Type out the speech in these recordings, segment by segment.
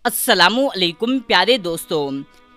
अस्सलामु अलैकुम प्यारे दोस्तों।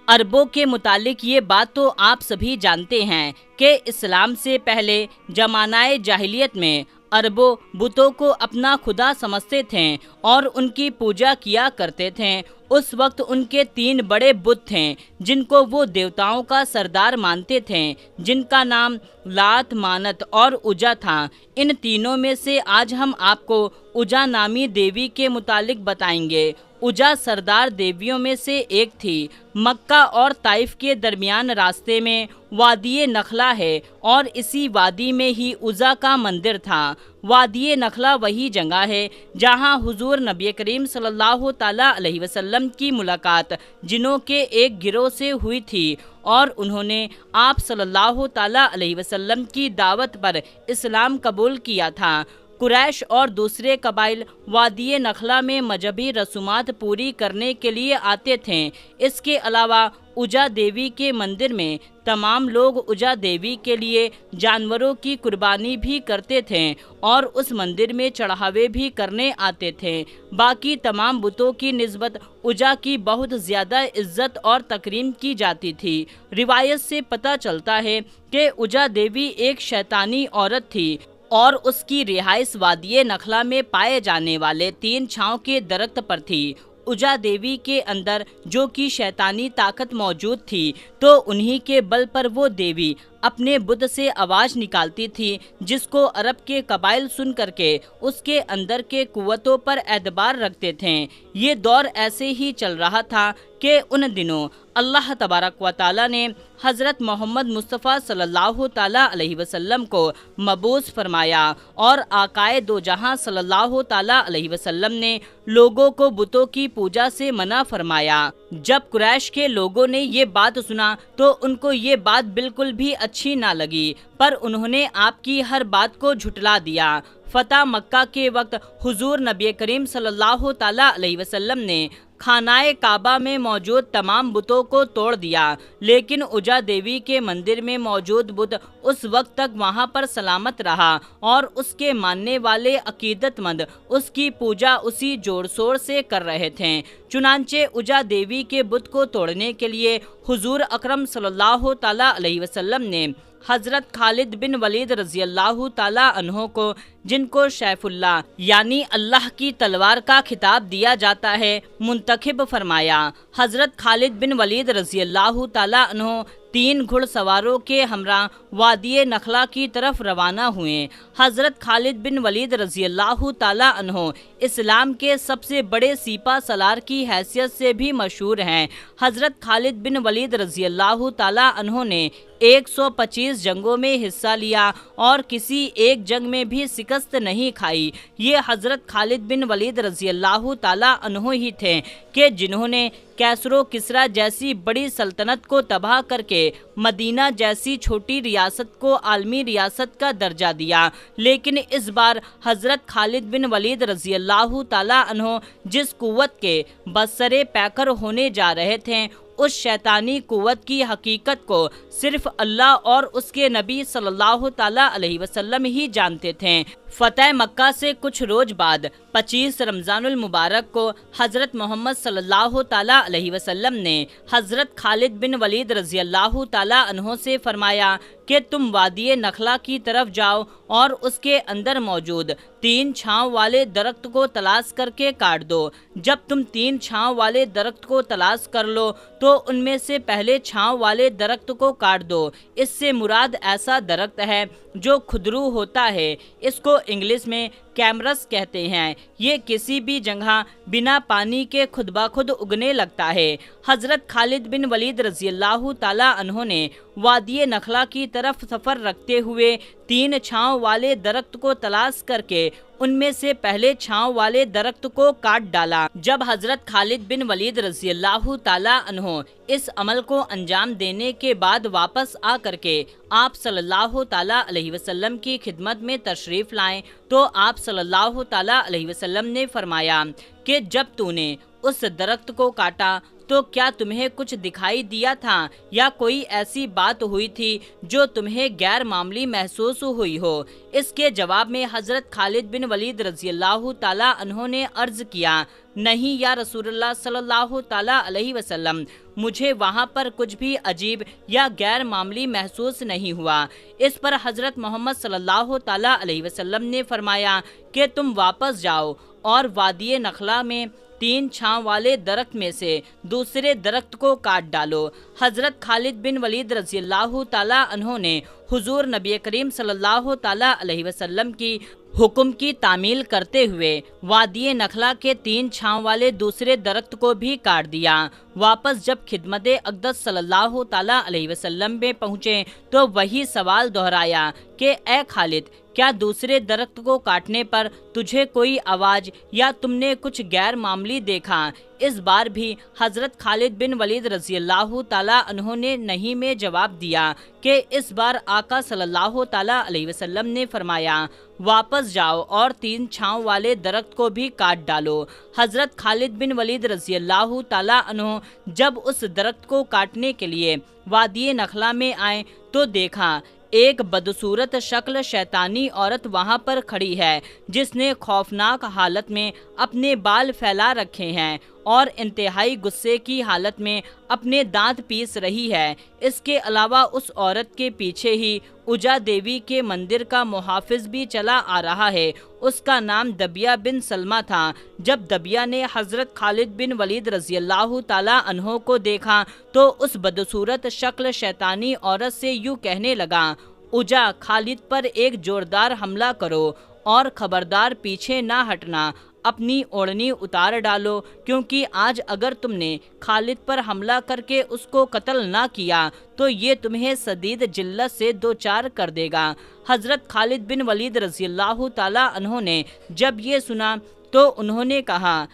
अरबों के मुतालिक ये बात तो आप सभी जानते हैं कि इस्लाम से पहले जमानाए जाहिलियत में अरबों बुतों को अपना खुदा समझते थे और उनकी पूजा किया करते थे। उस वक्त उनके 3 बड़े बुत थे जिनको वो देवताओं का सरदार मानते थे, जिनका नाम लात, मानत और उजा था। इन तीनों में से आज हम आपको उजा नामी देवी के मुतालिक बताएंगे। उजा सरदार देवियों में से एक थी। मक्का और ताइफ के दरमियान रास्ते में वादी नखला है और इसी वादी में ही उजा का मंदिर था। वादी नखला वही जगह है जहां हुजूर नबी करीम सल्लल्लाहु ताला अलैहि वसल्लम की मुलाकात जिनों के एक गिरोह से हुई थी और उन्होंने आप सल्लल्लाहु ताला अलैहि वसल्लम की दावत पर इस्लाम कबूल किया था। कुरैश और दूसरे कबाइल वादी नखला में मजहबी रसूमात पूरी करने के लिए आते थे। इसके अलावा उजा देवी के मंदिर में तमाम लोग उजा देवी के लिए जानवरों की कुर्बानी भी करते थे और उस मंदिर में चढ़ावे भी करने आते थे। बाकी तमाम बुतों की निस्बत उजा की बहुत ज़्यादा इज्जत और तकरीम की जाती थी। रिवायत से पता चलता है कि उजा देवी एक शैतानी औरत थी और उसकी रिहाइश वादी नखला में पाए जाने वाले 3 छाँव के दरख्त पर थी। उजा देवी के अंदर जो कि शैतानी ताकत मौजूद थी, तो उन्हीं के बल पर वो देवी अपने बुत से आवाज़ निकालती थी, जिसको अरब के कबाइल सुन करके उसके अंदर के कुव्वतों पर एतबार रखते थे। ये दौर ऐसे ही चल रहा था कि उन दिनों अल्लाह तबारक व तआला ने हज़रत मोहम्मद मुस्तफ़ा सल्लल्लाहु ताला अलैहि वसल्लम को मबूस फरमाया और आकाए दो जहां सल्लल्लाहु ताला अलैहि वसल्लम ने लोगों को बुतों की पूजा से मना फरमाया। जब कुरैश के लोगों ने ये बात सुना तो उनको ये बात बिल्कुल भी अच्छी ना लगी, पर उन्होंने आपकी हर बात को झुटला दिया। फतह मक्का के वक्त हुजूर नबी करीम सल्लल्लाहु ताला अलैहि वसल्लम ने खानाए काबा में मौजूद तमाम बुतों को तोड़ दिया, लेकिन उजा देवी के मंदिर में मौजूद बुत उस वक्त तक वहां पर सलामत रहा और उसके मानने वाले अकीदतमंद उसकी पूजा उसी जोर शोर से कर रहे थे। चुनांचे उजा देवी के बुत को तोड़ने के लिए हुजूर अकरम सल्लल्लाहु ताला अलैहि वसल्लम ने हज़रत खालिद बिन वलीद रज़ी अल्लाह ताला अन्हो को, जिनको शैफुल्लाह यानी अल्लाह की तलवार का खिताब दिया जाता है, मुंतखब फरमाया। हज़रत खालिद बिन वलीद रज़ी अल्लाह ताला अन्हो 3 घुड़सवारों के हमरा वादी नखला की तरफ रवाना हुए। हज़रत खालिद बिन वलीद रज़ी अल्लाह ताला अन्हो इस्लाम के सबसे बड़े सीपा सलार की हैसियत से भी मशहूर हैं। हज़रत खालिद बिन वलीद रज़ी अल्लाह ताला अन्हो ने 125 जंगों में हिस्सा लिया और किसी एक जंग में भी शिकस्त नहीं खाई। ये हज़रत खालिद बिन वलीद रज़ी अल्लाह ताला अन्हो ही थे कि जिन्होंने कैसरो किसरा जैसी बड़ी सल्तनत को तबाह करके मदीना जैसी छोटी रियासत को आलमी रियासत का दर्जा दिया। लेकिन इस बार हज़रत खालिद बिन वलीद रज़ी अल्लाह ताला अन्हो जिस कुव्वत के बसरे पैकर होने जा रहे थे, उस शैतानी कुव्वत की हकीकत को सिर्फ अल्लाह और उसके नबी सल्लल्लाहु ताला अलैहि वसल्लम ही जानते थे। फतह मक्का से कुछ रोज बाद 25 रमज़ानुल मुबारक को हज़रत मोहम्मद सल्लल्लाहु ताला अलैहि वसल्लम ने हज़रत खालिद बिन वलीद रज़ी अल्लाह ताला अन्हो से फरमाया कि तुम वादी नखला की तरफ जाओ और उसके अंदर मौजूद 3 छाँव वाले दरख्त को तलाश करके काट दो। जब तुम 3 छाँव वाले दरख्त को तलाश कर लो तो उनमें से पहले छाँव वाले दरख्त को काट दो। इससे मुराद ऐसा दरख्त है जो खुदरू होता है, इसको इंग्लिश में कैमरस कहते हैं। ये किसी भी जगह बिना पानी के खुद ब खुद उगने लगता है। हज़रत खालिद बिन वलीद रज़ी अल्लाह ताला अन्हो ने वादी नखला की तरफ सफ़र रखते हुए 3 छाँव वाले दरख्त को तलाश करके उनमें से पहले छाँव वाले दरख्त को काट डाला। जब हज़रत खालिद बिन वलीद रज़ी अल्लाह ताला अन्हो इस अमल को अंजाम देने के बाद वापस आ करके आप सल्लल्लाहु ताला अलैहि वसल्लम की खिदमत में तशरीफ़ लाएं, तो आप सल्लल्लाहु ताला अलैहि वसल्लम ने फरमाया कि जब तूने उस दरख्त को काटा तो क्या तुम्हें कुछ दिखाई दिया था या कोई ऐसी बात हुई थी जो तुम्हें गैर मामूली महसूस हुई हो? इसके जवाब में हजरत खालिद बिन वलीद रजी अल्लाह ताला अन्हो ने अर्ज किया, नहीं या रसूलुल्लाह सल्लल्लाहु ताला अलैहि वसल्लम, मुझे वहाँ पर कुछ भी अजीब या गैर मामूली महसूस नहीं हुआ। इस पर हजरत मोहम्मद सल्लल्लाहु ताला अलैहि वसल्लम ने फरमाया कि तुम वापस जाओ और वादिये नखला में 3 छांव वाले दरख्त में से दूसरे दरख्त को काट डालो। हजरत खालिद बिन वलीद रजी अल्लाह ताला अन्हो ने हुजूर नबी करीम सल्लल्लाहु ताला अलैहि वसल्लम की हुक्म की तामील करते हुए वादिये नखला के 3 छांव वाले दूसरे दरख्त को भी काट दिया। वापस जब खिदमत अक़दस सल्लल्लाहु ताला अलैहि वसल्लम में पहुँचे तो वही सवाल दोहराया कि ए खालिद, क्या दूसरे दरख्त को काटने पर तुझे कोई आवाज़ या तुमने कुछ गैर मामूली देखा? इस बार भी हजरत खालिद बिन वलीद रजी अल्लाह ताला अन्हो ने नहीं में जवाब दिया कि इस बार आका सल्लल्लाहु ताला अलैहि वसल्लम ने फरमाया, वापस जाओ और 3 छांव वाले दरख्त को भी काट डालो। हजरत खालिद बिन वलीद रजी अल्लाह ताला अन्हो जब उस दरख्त को काटने के लिए वादिये नखला में आए तो देखा एक बदसूरत शक्ल शैतानी औरत वहाँ पर खड़ी है जिसने खौफनाक हालत में अपने बाल फैला रखे हैं और इंतहाई गुस्से की हालत में अपने दांत पीस रही है। इसके अलावा उस औरत के पीछे ही उजा देवी के मंदिर का मुहाफिज भी चला आ रहा है। उसका नाम दबिया बिन सलमा था। जब दबिया ने हजरत खालिद बिन वलीद रजी अल्लाह ताला अन्हो को देखा तो उस बदसूरत शक्ल शैतानी औरत से यूँ कहने लगा, उजा, खालिद पर एक जोरदार हमला करो और खबरदार पीछे ना हटना, अपनी ओढ़नी उतार डालो, क्योंकि आज अगर तुमने खालिद पर हमला करके उसको कत्ल ना किया तो ये तुम्हें सदीद जिल्लत से दो चार कर देगा। हजरत खालिद बिन वलीद रजी अल्लाह ताला अन्हो ने जब ये सुना तो उन्होंने कहा,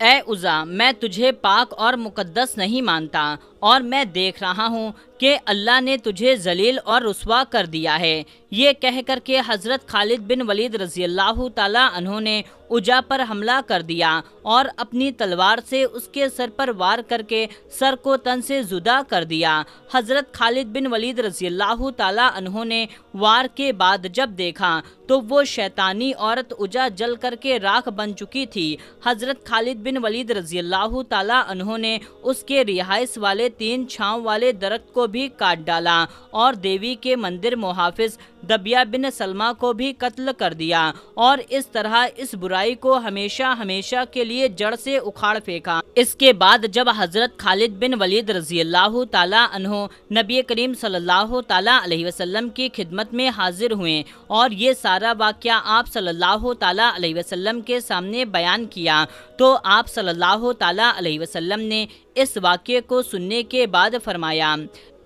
ए उज़ा, मैं तुझे पाक और मुकद्दस नहीं मानता और मैं देख रहा हूँ कि अल्लाह ने तुझे जलील और रुस्वा कर दिया है। ये कह कर के हज़रत खालिद बिन वलीद रजी अल्लाह ताला अन्हो ने उजा पर हमला कर दिया और अपनी तलवार से उसके सर पर वार करके सर को तन से जुदा कर दिया। हज़रत खालिद बिन वलीद रजी अल्लाह ताला अन्हो ने वार के बाद जब देखा तो वो शैतानी औरत उजा जल करके राख बन चुकी थी। हज़रत खालिद बिन वलीद रजी अल्लाह ताला अन्हो ने उसके रिहाइश वाले 3 छांव वाले दरख्त को भी काट डाला और देवी के मंदिर मुहाफिज दबिया बिन सलमा को भी कत्ल कर दिया और इस तरह इस बुराई को हमेशा हमेशा के लिए जड़ से उखाड़ फेंका। इसके बाद जब हजरत खालिद बिन वलीद रजी अल्लाह ताला अन्हो नबी करीम सल्लल्लाहु ताला अलैहि वसल्लम की खिदमत में हाजिर हुए और ये सारा वाक़या आप सल्लल्लाहु ताला अलैहि वसल्लम के सामने बयान किया तो आप सल्लल्लाहु ताला अलैहि वसल्लम ने इस वाक़ये को सुनने के बाद फरमाया,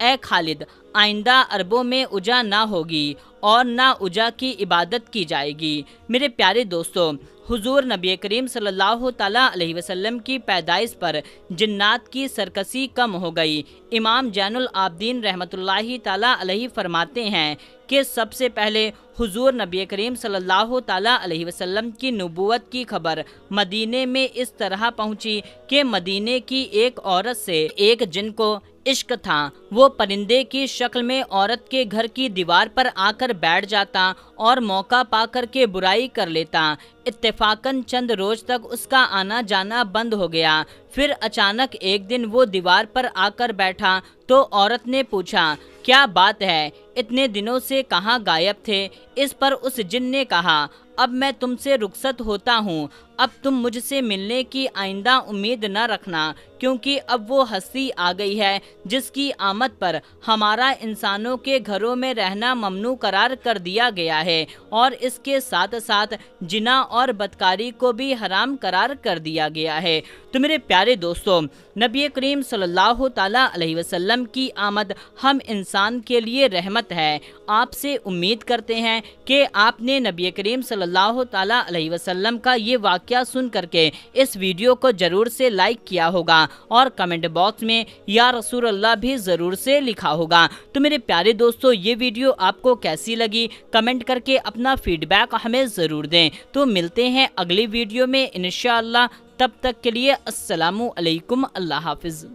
ए खालिद, आइंदा अरबों में उजा ना होगी और ना उजा की इबादत की जाएगी। मेरे प्यारे दोस्तों, हुजूर नबी करीम सल्लल्लाहु ताला अलैहि वसल्लम की पैदाइश पर जिन्नात की सरकसी कम हो गई। इमाम जैनुल आबदीन रहमतुल्लाहि ताला अलैहि फरमाते हैं कि सबसे पहले हुजूर नबी करीम सल्लल्लाहु ताला अलैहि वसल्लम की नबूवत की खबर मदीने में इस तरह पहुंची कि मदीने की एक औरत से एक जिन को इश्क था। वो परिंदे की शक्ल में औरत के घर की दीवार पर आकर बैठ जाता और मौका पाकर के बुराई कर लेता। इत्तेफाकन चंद रोज तक उसका आना जाना बंद हो गया। फिर अचानक एक दिन वो दीवार पर आकर बैठा तो औरत ने पूछा, क्या बात है, इतने दिनों से कहाँ गायब थे? इस पर उस जिन ने कहा, अब मैं तुमसे रुखसत होता हूँ, अब तुम मुझसे मिलने की आइंदा उम्मीद न रखना, क्योंकि अब वो हस्ती आ गई है जिसकी आमद पर हमारा इंसानों के घरों में रहना ममनू करार कर दिया गया है और इसके साथ साथ जिना और बदकारी को भी हराम करार कर दिया गया है। तो मेरे प्यारे दोस्तों, नबी करीम सल्लल्लाहु ताला अलैहि वसल्लम की आमद हम इंसान के लिए रहमत है। आपसे उम्मीद करते हैं कि आपने नबी करीम सल्लल्लाहु ताला अलैहि वसल्लम का ये वाक़या सुन करके इस वीडियो को ज़रूर से लाइक किया होगा और कमेंट बॉक्स में या रसूल अल्लाह भी ज़रूर से लिखा होगा। तो मेरे प्यारे दोस्तों, ये वीडियो आपको कैसी लगी कमेंट करके अपना फीडबैक हमें ज़रूर दें। तो मिलते हैं अगली वीडियो में इंशाअल्लाह। तब तक के लिए अस्सलामु अलैकुम, अल्लाह हाफिज़।